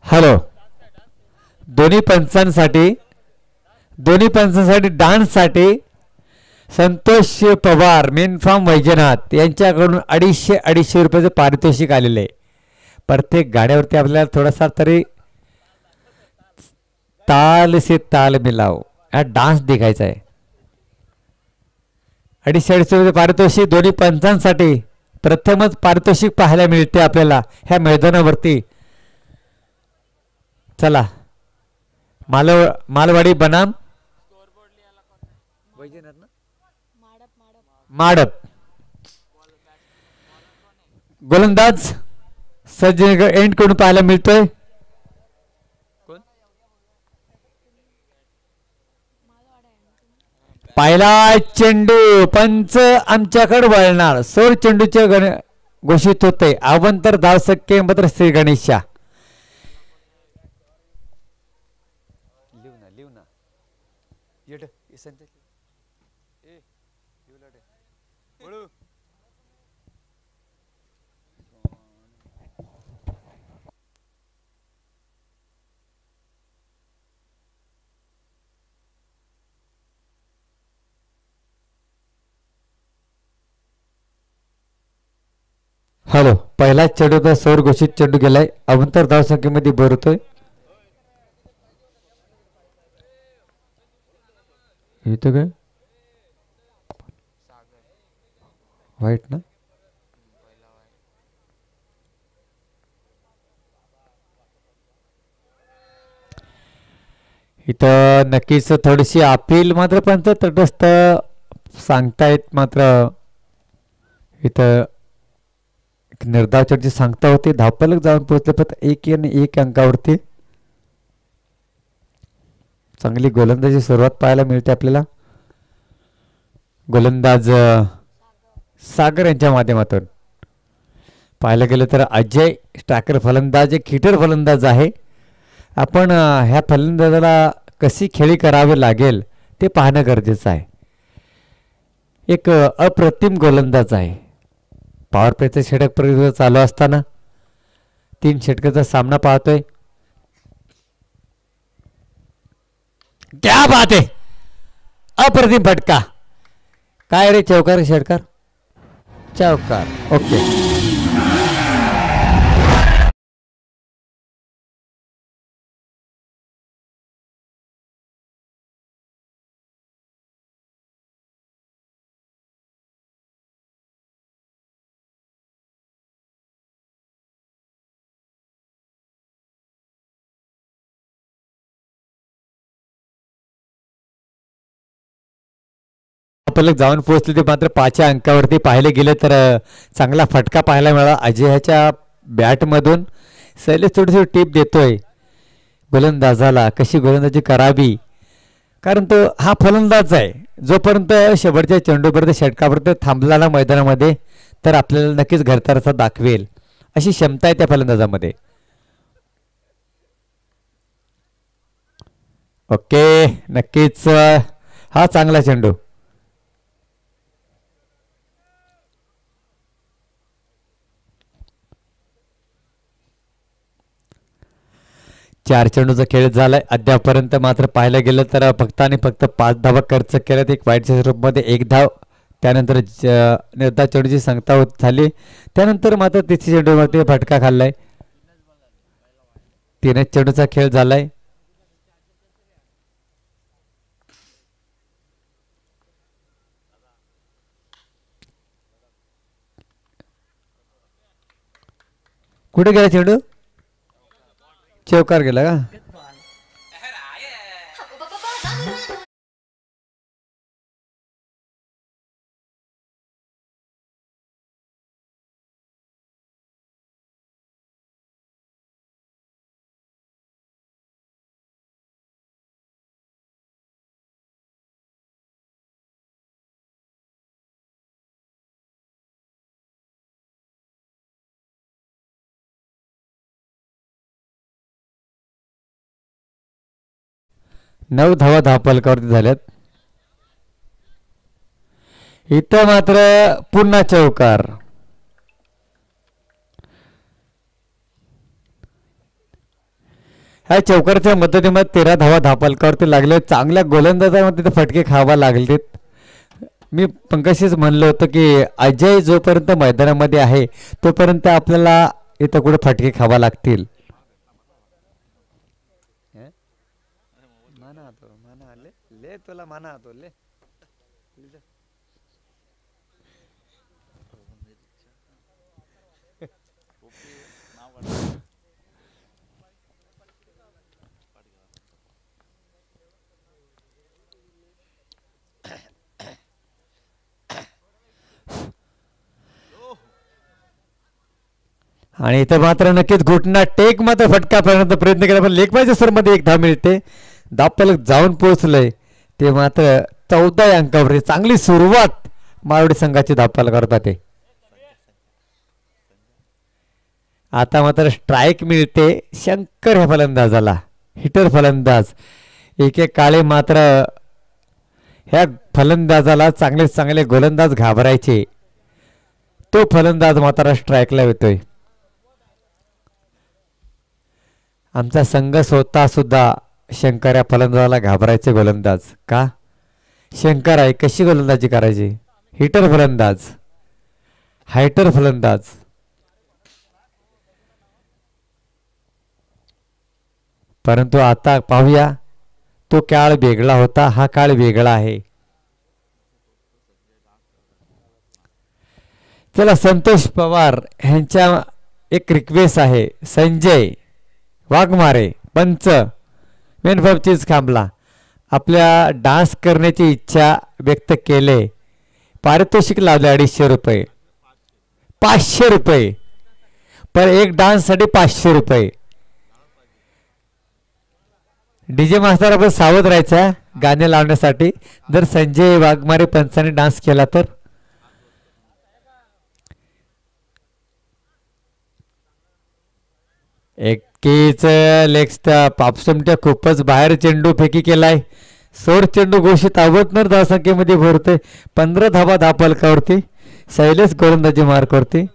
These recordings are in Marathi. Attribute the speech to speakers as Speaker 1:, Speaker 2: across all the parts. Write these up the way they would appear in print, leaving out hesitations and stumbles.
Speaker 1: हॅलो. दोन्ही पंचांसाठी डान्ससाठी संतोष पवार मेन फ्रॉम वैजनाथ यांच्याकडून 250 रुपयाचं पारितोषिक आलेलं आहे. प्रत्येक गाड्यावरती आपल्याला थोडासा तरी ताल से ताल मिलाव हा डान्स दिखायचा आहे. 250 रुपये पारितोषिक दोन्ही पंचांसाठी. प्रथमच पारितोषिक पाहायला मिळते आपल्याला ह्या मैदानावरती. चला मालवाडी बनाम माडप. गोलंदाज सज्जन एंड कडून पाहायला मिळतोय. पहिला चेंडू पंच आमच्याकडे वळणार. सोर चेंडूचे घोषित होते. अवंतर धावसक्के मात्र श्री गणेशा. हॅलो. पहिला चेंडूचा सौर घोषित चेंडू गेलाय. अवंतर धावसंख्येमध्ये भर होतोय. इथं काय वाईट ना. इथं नक्कीच थोडीशी अपील मात्र पंच तटस्थ सांगतायत. मात्र इथं निर्धाव चर्चा सांगता होते. धावपलक जाऊन पोहोचले फक्त 1 अंकावरती. चांगली गोलंदाजी सुरुवात पाहायला मिळते आपल्याला. गोलंदाज सागर यांच्या माध्यमातून पाहायला गेलं तर अजय स्ट्रायकर फलंदाज एक हिटर फलंदाज आहे. आपण ह्या फलंदाजाला कशी खेळी करावी लागेल ते पाहणं गरजेचं आहे. एक अप्रतिम गोलंदाज आहे. पॉवर प्लेचं षटक प्रयोग चालू असताना 3 षटकाचा सामना पाहतोय. क्या बात आहे. अप्रतिम फटका. काय रे चौकार षटकार चौकार. ओके. पलक जाऊन पोहोचले ते मात्र 5 अंकावरती पाहिले गेले तर चांगला फटका पाहायला मिळाला अजयच्या बॅटमधून. शैलेश थोडीशी टीप देतोय गोलंदाजाला कशी गोलंदाजी करावी. कारण तो हा फलंदाज आहे. जोपर्यंत शेवटच्या चेंडूपर्यंत षटकापर्यंत थांबला ना मैदानामध्ये तर आपल्याला नक्कीच घरतारसा दाखवेल अशी क्षमता आहे त्या फलंदाजामध्ये. ओके. नक्कीच हा चांगला चेंडू. चार चेंडूचा खेळ झालाय अद्यापर्यंत. मात्र पाहायला गेलं तर फक्त आणि फक्त 5 धावा खर्च केल्यात. एक वाईटच्या स्वरूपामध्ये 1 धाव. त्यानंतर निर्धाव चेंडूची सांगता होत झाली. त्यानंतर मात्र 3 चेंडूवरती फटका खाल्लाय. 3 चेंडूचा खेळ झालाय. कुठे गेला चेंडू. चौकार गेला का. नऊ धावा धावपलकावरती झाल्यात. इथं मात्र पुन्हा चौकार. हा चौकाराच्या मदतीमध्ये 13 धावा धापलकावरती लागले. चांगल्या गोलंदाजामध्ये ते फटके खावा लागले. मी पंकजशीच म्हणलं होतं की अजय जोपर्यंत मैदानामध्ये आहे तोपर्यंत आपल्याला इथं कुठे फटके खावा लागतील. तुला माना ले आणि इथं मात्र नक्कीच घुटना टेक मात्र फटका करण्याचा प्रयत्न केला पण लेखपायच्या सरमध्ये एक धाव मिळते. धावफलक जाऊन पोहोचलंय ते मात्र 14 अंकावर. चांगली सुरुवात मारवाडी संघाची धावफलक करतात ते. आता मात्र स्ट्राईक मिळते शंकर ह्या फलंदाजाला. हिटर फलंदाज एक काळे मात्र ह्या फलंदाजाला चांगले चांगले गोलंदाज घाबरायचे. तो फलंदाज मात्र स्ट्राईकला येतोय. आमचा संघ स्वतः सुद्धा शंकर या फलंदाजाला घाबरायचे गोलंदाज का. शंकर आहे कशी गोलंदाजी करायची. हिटर फलंदाज हायटर फलंदाज. परंतु आता पाहूया तो काळ वेगळा होता हा काळ वेगळा आहे. चला संतोष पवार यांच्या एक रिक्वेस्ट आहे. संजय वाघमारे पंच मेनफॉर्मचीच खांबला आपल्या डान्स करण्याची इच्छा व्यक्त केले. पारितोषिक लावले 250 रुपये 500 रुपये पर एक डान्ससाठी 500 रुपये. डीजे मास्टर आपण सावध राहायचा गाणे लावण्यासाठी. जर संजय वाघमारे पंचाने डान्स केला तर एकीच लेक्स्टा पापसमट्या खूपच बाहेर चेंडू फेकी केलाय. सोड चेंडू घोषित अवतनर धावसंख्येमध्ये भरते. 15 धावा धापलकावरती. शैलेश गोलंदाजी मार्कवरती.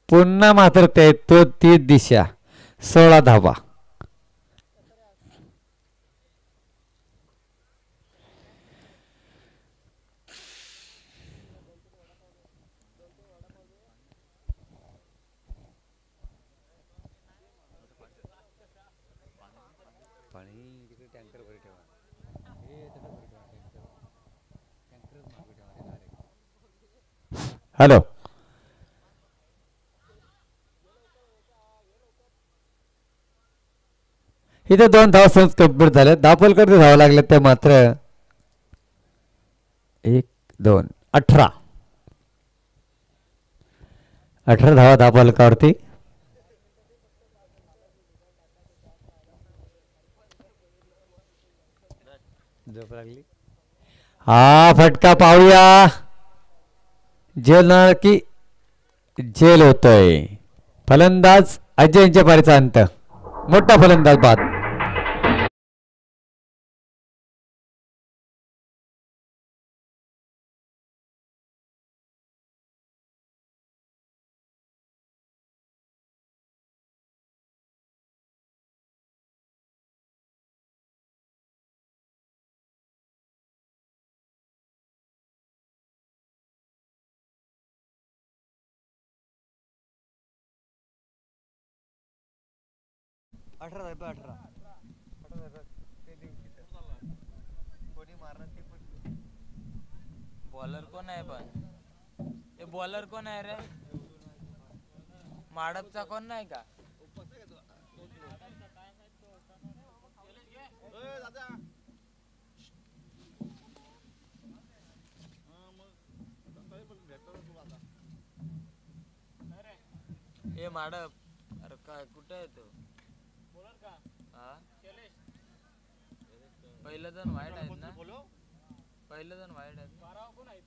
Speaker 1: पुन्हा मात्र ते तो ती दिशा 16 धावा. हॅलो इथे 2 धावा सहज कंप्लीट झाले. दापलकर धावा लागले ते मात्र 1 2 18 धावा दापलकावरती. हा फटका पाहूया जेल की जेल होतोय. फलंदाज अजय यांच्या पारीचा अंत. मोठा फलंदाज बाद.
Speaker 2: बॉलर कोण आहे पण हे बॉलर कोण आहे रे. माडपचा कोण नाही का. हे माडप अरे काय कुठे आहे तो बॉलर का. हा पहिलं जण वाईट आहेत ना. पहिलं जण वाईट आहेत. कोण आहे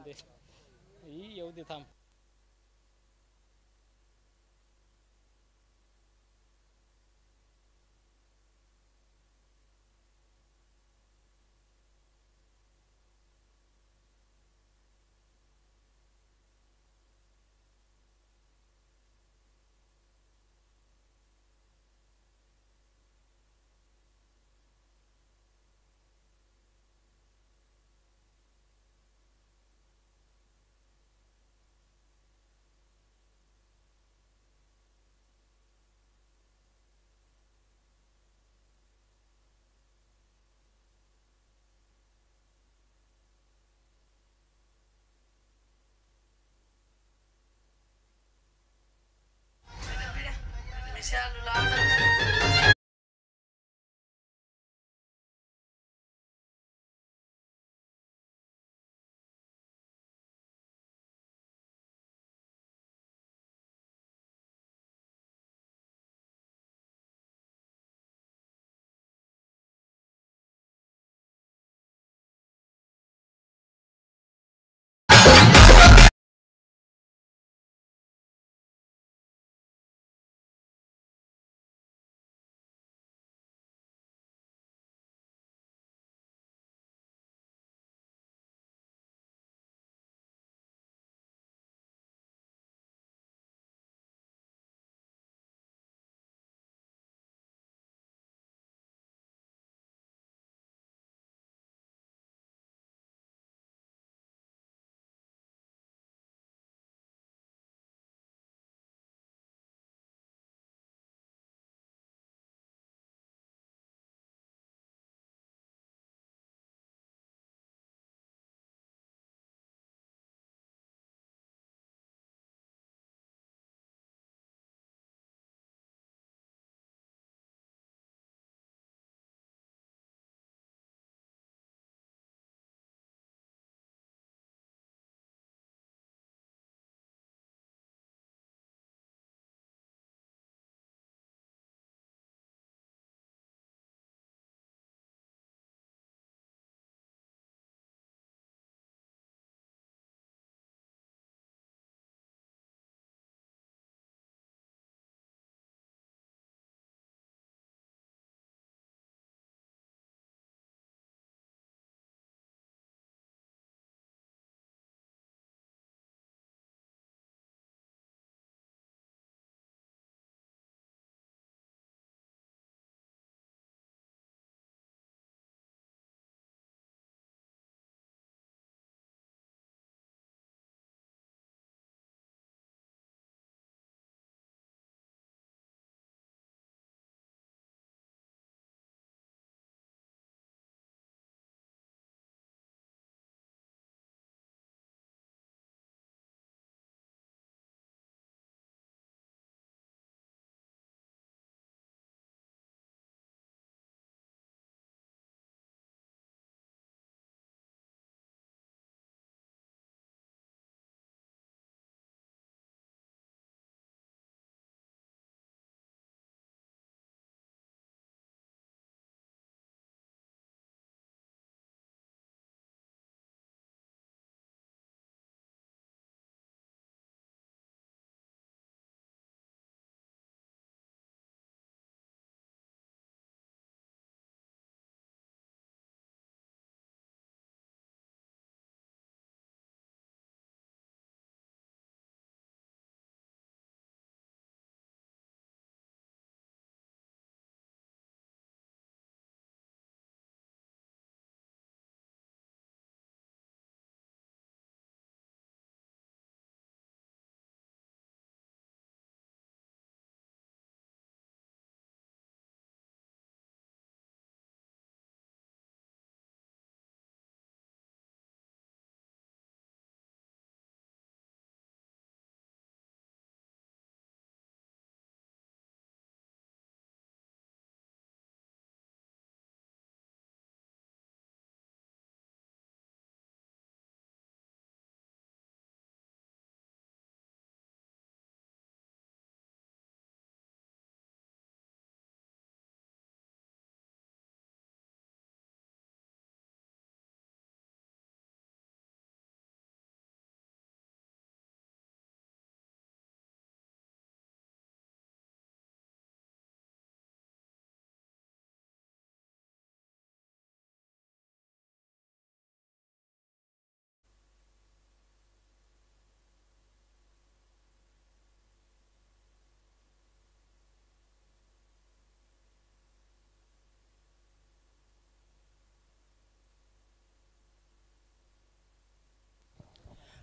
Speaker 3: दे ही येऊ दे थांब.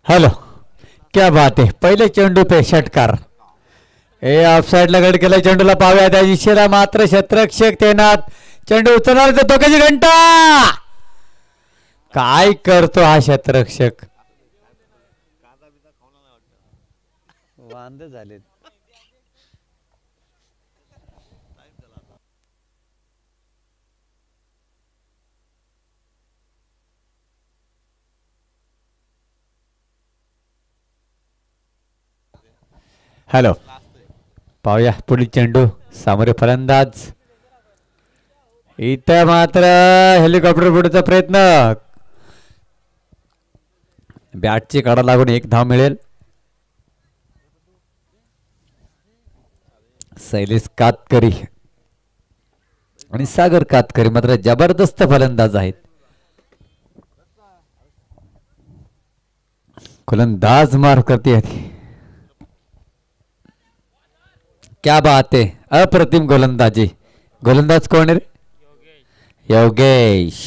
Speaker 1: हॅलो, क्या बात आहे. पहिले चेंडू पे षटकार. हे ऑफसाईडला गड केला. चेंडूला पाहूया त्या दिशेला मात्र क्षेत्ररक्षक तैनात. चेंडू उचलणार तर धोक्याची घंटा. काय करतो हा क्षेत्ररक्षक. वांद झाले. हॅलो, पाहूया पुढील चेंडू. सामोरे फलंदाज. इथं मात्र हेलिकॉप्टर पुढचा प्रयत्न. बॅटची काढा लागून एक धाव मिळेल. शैलेश कातकरी आणि सागर कातकरी मात्र जबरदस्त फलंदाज आहेत. गोलंदाज मार करते. क्या बात है. अप्रतिम गोलंदाजी. गोलंदाज कोण रे. योगेश.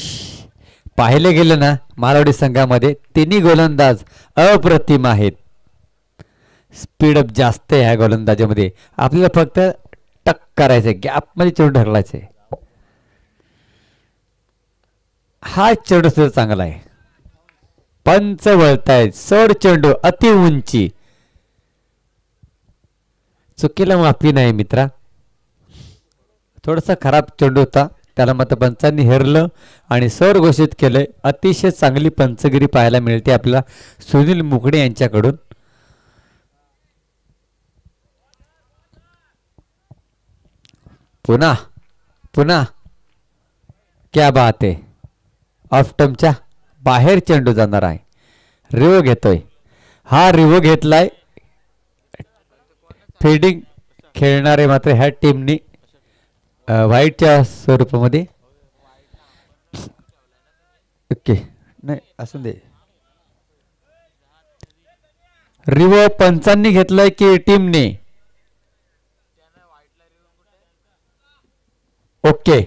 Speaker 1: पाहिले गेले ना मालवडी संघामध्ये तिन्ही गोलंदाज अप्रतिम आहेत. स्पीडअप जास्त आहे ह्या गोलंदाजीमध्ये. आपल्याला फक्त टक करायचंय, गॅप मध्ये चेंडू ढकलायचे. हा चेंडू सुद्धा चांगला आहे. पंच वळतायत. सोड चेंडू अति उंची. चुकीला माफी नाही मित्रा. थोडासा खराब चेंडू होता, त्याला मात्र पंचांनी हेरलं आणि सर घोषित केले. अतिशय चांगली पंचगिरी पाहायला मिळते आपल्याला सुनील मुकडे यांच्याकडून. पुन्हा पुन्हा क्या बात आहे. ऑफ टर्मच्या बाहेर चेंडू जाणार आहे. रिवो घेतोय. हा रिवो घेतलाय. फिल्डिंग खेळणारे मात्र ह्या टीमनी व्हाईटच्या स्वरूपामध्ये. ओके, नाही असू दे. रिवो पंचांनी घेतलाय की टीमने. ओके,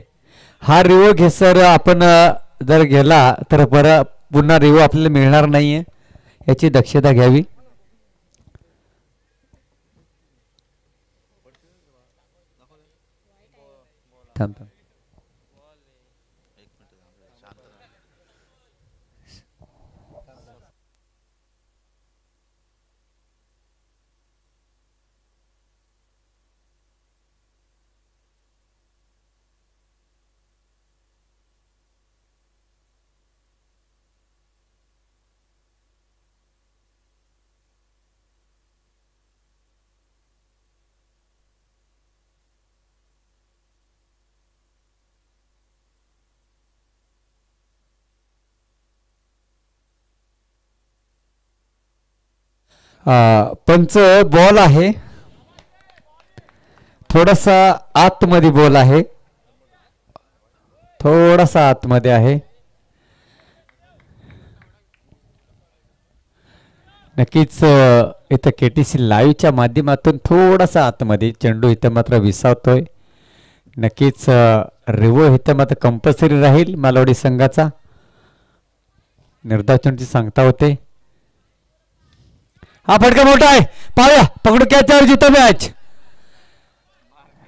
Speaker 1: हा रिवो घे सर. आपण जर गेला तर परत पुन्हा रिवो आपल्याला मिळणार नाहीये, याची दक्षता घ्यावी. थांब थांब. पंच बॉल आहे. थोडासा आतमध्ये बॉल आहे. थोडासा आतमध्ये आहे. नक्कीच इथं केटीसी लाईव्हच्या माध्यमातून थोडासा आतमध्ये चेंडू इथं मात्र विसावतोय. नक्कीच रिवो इथं मात्र कंपल्सरी राहील मालवडी संघाचा. निर्धाव चेंडूची सांगता होते. हा फटका मोठा आहे. पाहूया. पकडू कॅचवर जितो मॅच.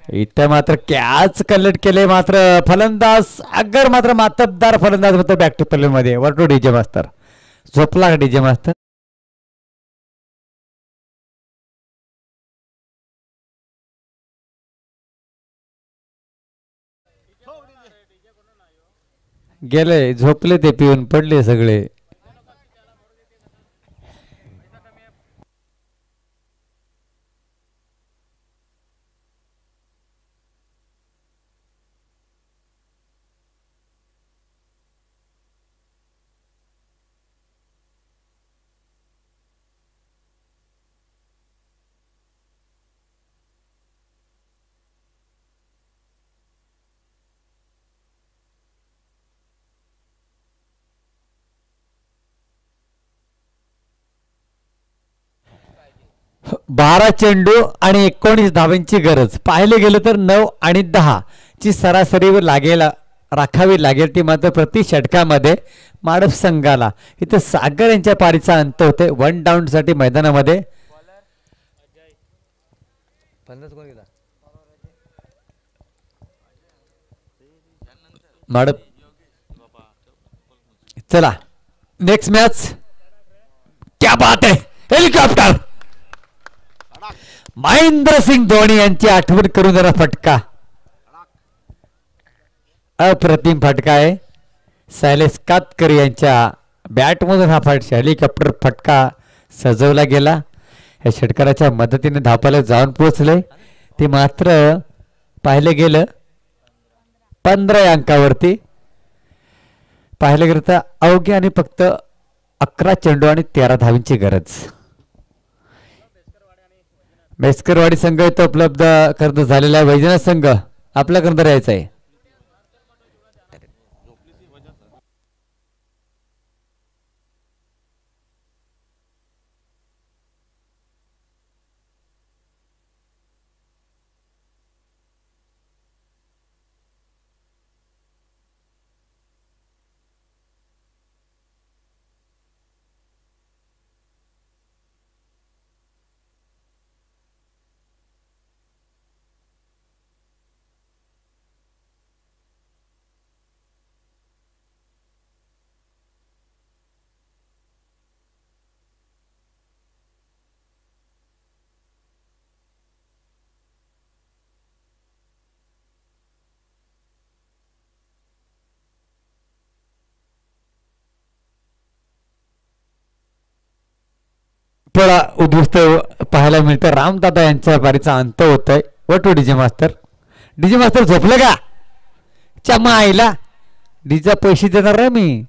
Speaker 1: इथं मात्र कॅच कलेक्ट केले. मात्र फलंदाज अगर मात्र मातबदार फलंदाज होतो बॅक टू पल्ले मध्ये. वर टू डीजे मास्तर. झोपला डीजे मास्तर. गेले, झोपले ते पिऊन पडले सगळे. बारा चेंडू आणि 19 धावांची गरज. पाहिले गेलं तर 9 आणि 10 ची सरासरी लागेल राखावी लागेल ती मात्र प्रति षटकामध्ये माडप संघाला. इथे सागर यांच्या पारीचा अंत होते. 1 डाऊन साठी मैदानामध्ये माडप. चला नेक्स्ट मॅच. क्या बात आहे. हेलिकॉप्टर महेंद्र सिंग धोनी यांची आठवण करून जरा फटका. अप्रतिम फटका आहे. शैलेश कातकर यांच्या बॅटमधून हा हेलिकॉप्टर फटका सजवला गेला. या षटकाराच्या मदतीने धापाला जाऊन पोहोचले. ते मात्र पाहिलं गेलं 15 अंकावरती. पाहिलं गेलं तर अवघ्या आणि फक्त 11 चेंडू आणि 13 धावींची गरज. बेस्करवाडी संघ इथं उपलब्ध करून झालेला आहे. वैजनाथ संघ आपल्याकडून राहायचा आहे. पळा उद्ध्वस्त पाहायला मिळतं. रामदादा यांच्या पारीचा अंत होत आहे. वटू डीजे मास्तर. डीजे मास्तर झोपलं का चमा आईला. डीजे पैसे देणार रे मी.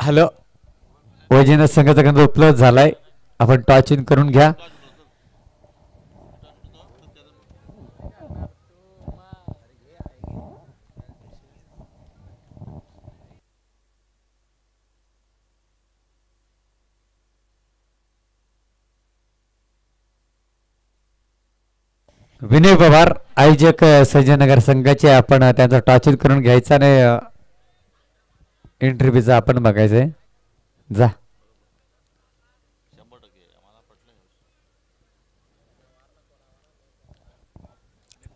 Speaker 1: हॅलो. वैजनाथ संघाचा गंध उपलब्ध झालाय. आपण टॉच इन करून घ्या. विनय पवार आयोजक संजयनगर संघाचे. आपण त्यांचा टॉच इन करून घ्यायचा आणि एंट्री फीचा आपण बघायचंय. जा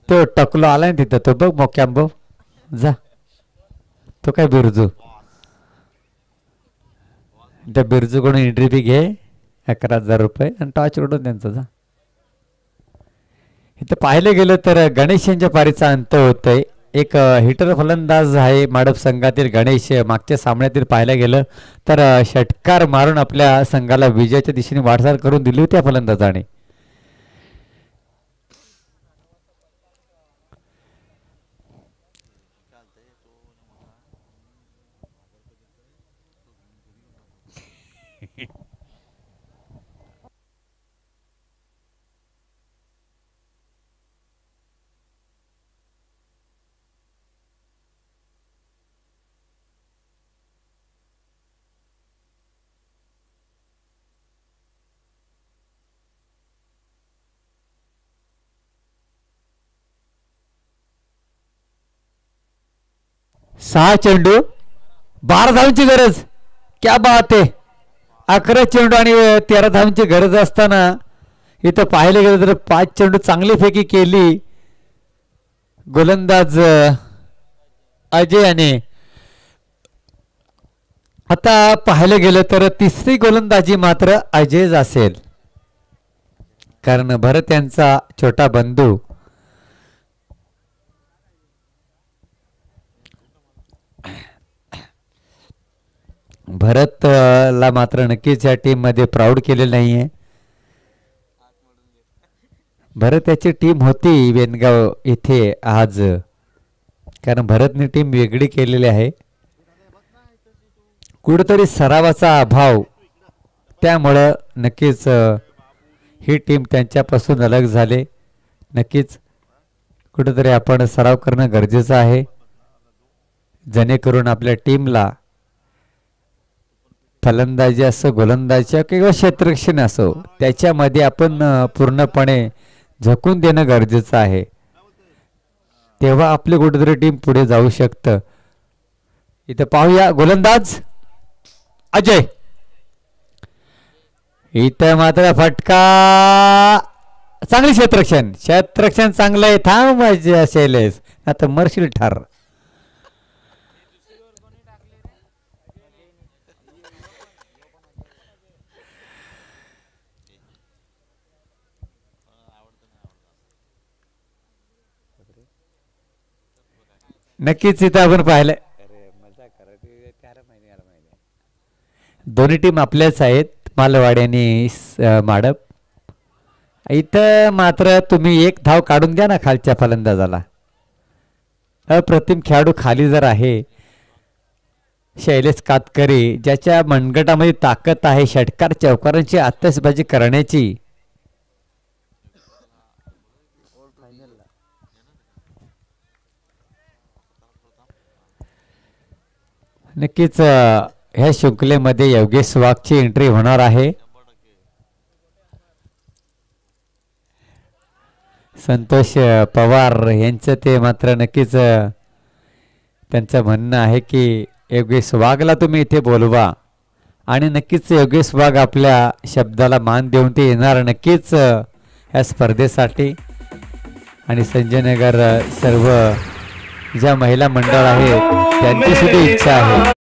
Speaker 1: तो टकलो आलाय ना तिथं. तो बघ मोक्याम्बो. जा तो काय बिरजू. त्या बिरजूकडून एंट्री फी घे 11,000 रुपये आणि टॉच उडून त्यांचा. जा इथं पाहिलं गेलं तर गणेश यांच्या पारीचा अंत होतोय. एक हिटर फलंदाज आहे माडप संघातील गणेश. मागच्या सामन्यातील पाहायला गेलं तर षटकार मारून आपल्या संघाला विजयाच्या दिशेने वाटचाल करून दिली होती फलंदाजाने. 6 चेंडू 12 धावांची गरज. क्या बात आहे. 11 चेंडू आणि 13 धावांची गरज असताना इथं पाहायला गेलं तर 5 चेंडू चांगली फेकी केली गोलंदाज अजयने. आता पाहायला गेलं तर तिसरी गोलंदाजी मात्र अजयच असेल, कारण भरत यांचा छोटा बंधू भरतला मात्र नक्कीच या टीम मध्ये प्राऊड केलेलं नाहीये. भरत याची टीम होती वेनगाव इथे आज, कारण भरतने टीम वेगळी केलेली आहे. कुठेतरी सरावाचा अभाव, त्यामुळं नक्कीच ही टीम त्यांच्यापासून अलग झाले. नक्कीच कुठेतरी आपण सराव करणं गरजेचं आहे, जेणेकरून आपल्या टीमला फलंदाजी असो गोलंदाजी किंवा क्षेत्ररक्षण असो त्याच्यामध्ये आपण पूर्णपणे झोकून देणं गरजेचं आहे. तेव्हा आपली कुठेतरी टीम पुढे जाऊ शकतं. इथं पाहूया गोलंदाज अजय. इथं मात्र फटका. चांगली क्षेत्ररक्षण चांगलं आहे. थांब शैलेश, आता मरशील ठार. नक्कीच इथं आपण पाहिलं दोन्ही टीम आपल्याच आहेत, मालवाडी आणि माडप. इथं मात्र तुम्ही एक धाव काढून द्या ना खालच्या फलंदाजाला. अप्रतिम खेळाडू खाली जर आहे शैलेश कातकरी, ज्याच्या मनगटामध्ये ताकद आहे षटकार चौकारांची आतषबाजी करण्याची. नक्कीच ह्या शृंखलेमध्ये योगेश वाघची एंट्री होणार आहे. संतोष पवार यांचं ते मात्र नक्कीच त्यांचं म्हणणं आहे की योगेश वाघला तुम्ही इथे बोलवा, आणि नक्कीच योगेश वाघ आपल्या शब्दाला मान देऊन ते येणार नक्कीच ह्या स्पर्धेसाठी. आणि संजयनगर सर्व ज्या महिला मंडळ आहेत त्यांची सुद्धा इच्छा आहे.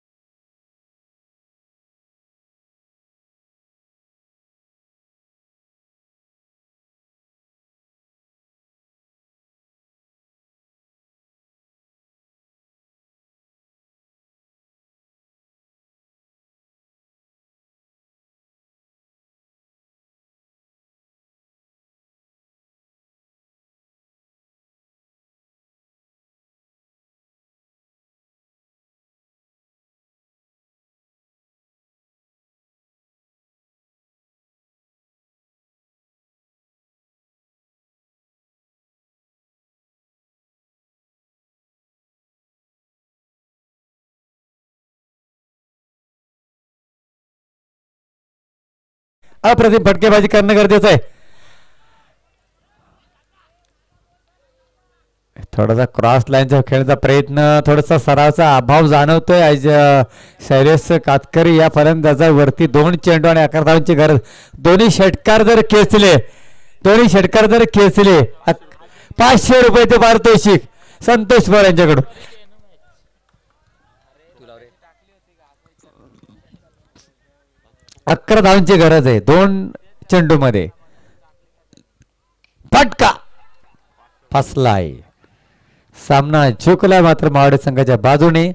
Speaker 1: अप्रतिम फटकेबाजी करणं गरजेचं आहे. थोडासा क्रॉस लाईनचा खेळण्याचा प्रयत्न, थोडासा सरावाचा अभाव जाणवतोय आज शैलेश कातकरी या फलंदाजावरती. 2 चेंडू आणि 11 धावांची गरज. दोन्ही षटकार जर खेचले 500 रुपये ते पारितोषिक संतोष पवार यांच्याकडून. 11 धावांची गरज आहे 2 चेंडू मध्ये. फटका फसलाय. सामना झुकला मात्र मावळे संघाच्या बाजूने.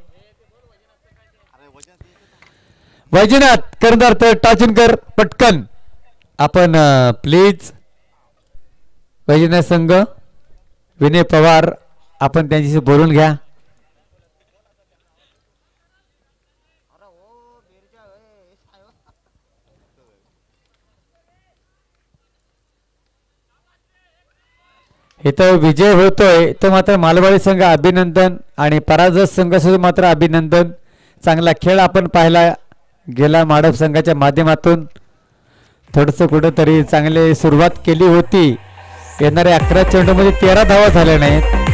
Speaker 1: वैजनाथ करणार तर टाचुनकर पटकन आपण प्लीज. वैजनाथ संघ विनय पवार आपण त्यांच्याशी बोलून घ्या. इथं विजय होतोय तो मात्र मालवाडी संघ अभिनंदन, आणि पराजय संघ सुद्धा मात्र अभिनंदन. चांगला खेळ आपण पाहिला गेला माडप संघाच्या माध्यमातून. थोडंसं कुठंतरी चांगली सुरुवात केली होती. येणाऱ्या 11 चेंडूमध्ये 13 धावा झाल्या नाहीत.